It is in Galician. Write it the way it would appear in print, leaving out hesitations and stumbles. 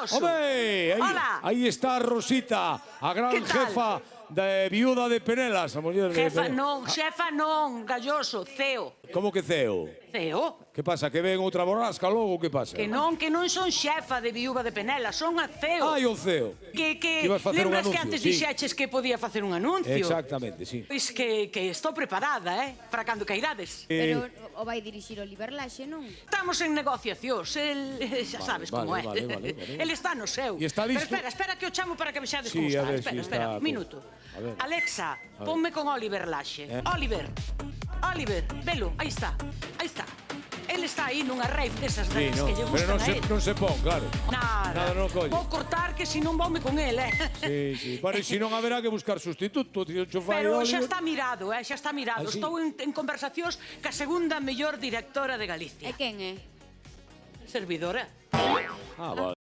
Galloso. Home, Hola. aí está Rosita, a gran Que tal? jefa de viuda de Penelas. A muller de Xefa non, Galloso, CEO. Como que ceo? CEO? Que pasa, que ven outra borrasca logo, que pasa? Que non son xefa de viúva de Penela, son a CEO. Ai, o ceo. Que ibas facer un lembras que anuncio, antes sí. dixeches que podía facer un anuncio? Exactamente, sí. Pois que estou preparada, para cando cairades. Pero o vai dirixir Oliver Laxe, non? Estamos en negociacións, xa sabes como é. vale. El está no seu. E está listo? Pero espera que o chamo para que vexades Sí, como a está. ver Espera, si está un minuto. A ver. Alexa, ponme con Oliver Laxe. Oliver, velo, aí está. Ele está aí nunha rave desas Sí, no, que lle pero gustan a él. non se pon, claro. Nada, non colle. vou cortar que si non voume con el, Sí. Bueno, e se non haberá que buscar sustituto, tío, fai Pero xa Oliver. está mirado, xa está mirado. Ah, sí? Estou en conversacións ca segunda mellor directora de Galicia. E quen é? Servidora. Ah, vale.